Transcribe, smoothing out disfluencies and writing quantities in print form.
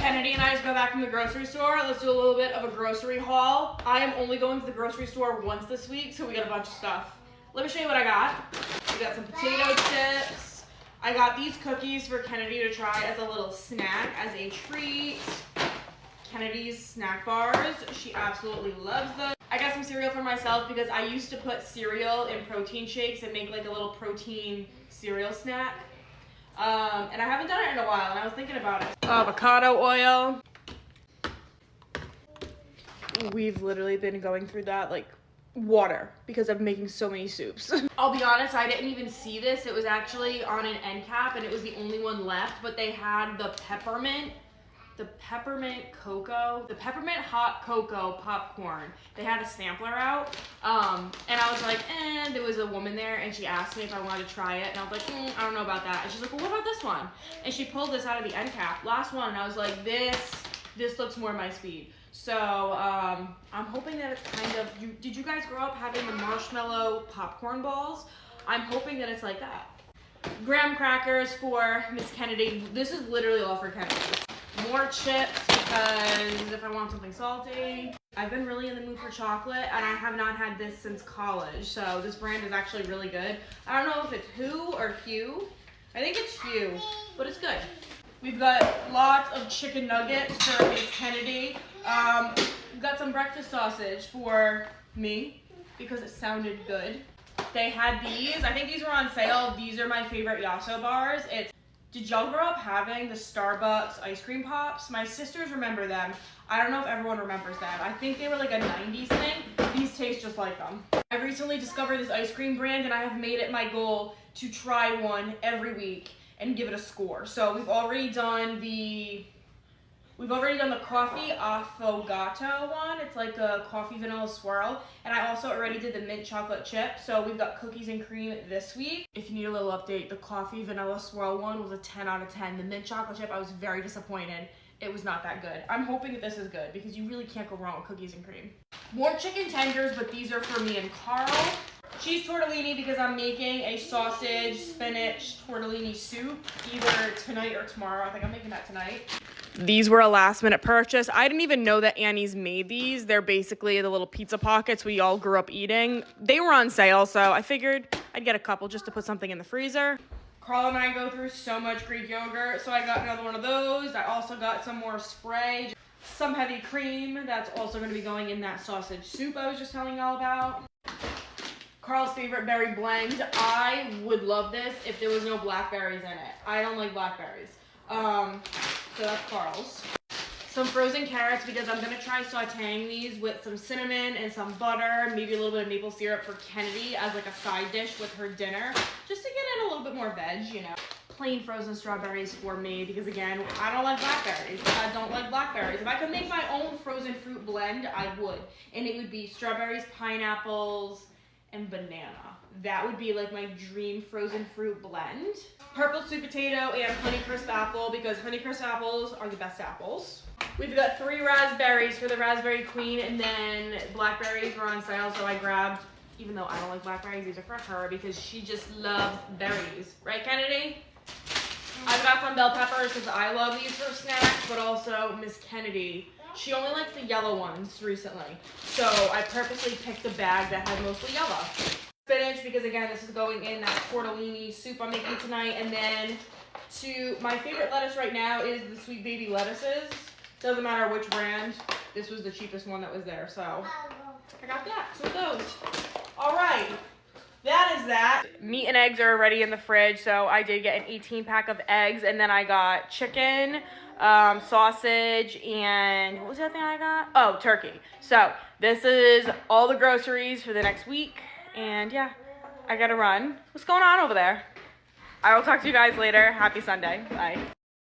Kennedy and I just got back from the grocery store. Let's do a little bit of a grocery haul. I am only going to the grocery store once this week, so we got a bunch of stuff. Let me show you what I got. We got some potato chips. I got these cookies for Kennedy to try as a little snack, as a treat. Kennedy's snack bars. She absolutely loves those. I got some cereal for myself because I used to put cereal in protein shakes and make like a little protein cereal snack. And I haven't done it in a while, and I was thinking about it. Avocado oil. We've literally been going through that like water because I'm making so many soups. I'll be honest, I didn't even see this. It was actually on an end cap, and it was the only one left, but they had the peppermint hot cocoa popcorn. They had a sampler out, and I was like, there was a woman there, and she asked me if I wanted to try it, and I was like, I don't know about that. And she's like, well, what about this one? And she pulled this out of the end cap, last one, and I was like, this looks more my speed. So I'm hoping that it's kind of, did you guys grow up having the marshmallow popcorn balls? I'm hoping that it's like that. Graham crackers for Miss Kennedy. This is literally all for Kennedy. More chips because if I want something salty. I've been really in the mood for chocolate, and I have not had this since college, so this brand is actually really good. I don't know if it's Who or Hugh. I think it's Hugh, but it's good. We've got lots of chicken nuggets for Miss Kennedy. We've got some breakfast sausage for me because it sounded good. They had these. I think these were on sale. These are my favorite Yasso bars. Did y'all grow up having the Starbucks ice cream pops? My sisters remember them. I don't know if everyone remembers them. I think they were like a 90s thing. These taste just like them. I recently discovered this ice cream brand, and I have made it my goal to try one every week and give it a score. So we've already done the coffee affogato one. It's like a coffee vanilla swirl. And I also already did the mint chocolate chip. So we've got cookies and cream this week. If you need a little update, the coffee vanilla swirl one was a 10 out of 10. The mint chocolate chip, I was very disappointed. It was not that good. I'm hoping that this is good because you really can't go wrong with cookies and cream. More chicken tenders, but these are for me and Carl. Cheese tortellini because I'm making a sausage spinach tortellini soup either tonight or tomorrow. I think I'm making that tonight. These were a last minute purchase. I didn't even know that Annie's made these. They're basically the little pizza pockets we all grew up eating. They were on sale, so I figured I'd get a couple just to put something in the freezer. Carl and I go through so much Greek yogurt, so I got another one of those. I also got some more spray, some heavy cream. That's also going to be going in that sausage soup I was just telling y'all about. Carl's favorite berry blend. I would love this if there was no blackberries in it. I don't like blackberries. So that's Carl's. Some frozen carrots because I'm gonna try sauteing these with some cinnamon and some butter, maybe a little bit of maple syrup for Kennedy as like a side dish with her dinner, just to get in a little bit more veg, you know. Plain frozen strawberries for me because again, I don't like blackberries. I don't like blackberries. If I could make my own frozen fruit blend, I would. And it would be strawberries, pineapples, and banana. That would be like my dream frozen fruit blend. Purple sweet potato and Honeycrisp apple because Honeycrisp apples are the best apples. We've got 3 raspberries for the raspberry queen, and then blackberries were on sale, so I grabbed, even though I don't like blackberries, these are for her because she just loves berries. Right, Kennedy? I've got some bell peppers because I love these for snacks, but also Miss Kennedy, she only likes the yellow ones recently. So I purposely picked a bag that had mostly yellow. Spinach because again, this is going in that tortellini soup I'm making tonight. And then my favorite lettuce right now is the Sweet Baby lettuces. Doesn't matter which brand. This was the cheapest one that was there. So I got that. So those. All right. That is that. Meat and eggs are already in the fridge. So I did get an 18-pack of eggs. And then I got chicken, sausage, and what was the other thing I got? Oh, turkey. So this is all the groceries for the next week. And yeah, I gotta run. What's going on over there? I will talk to you guys later. Happy Sunday. Bye.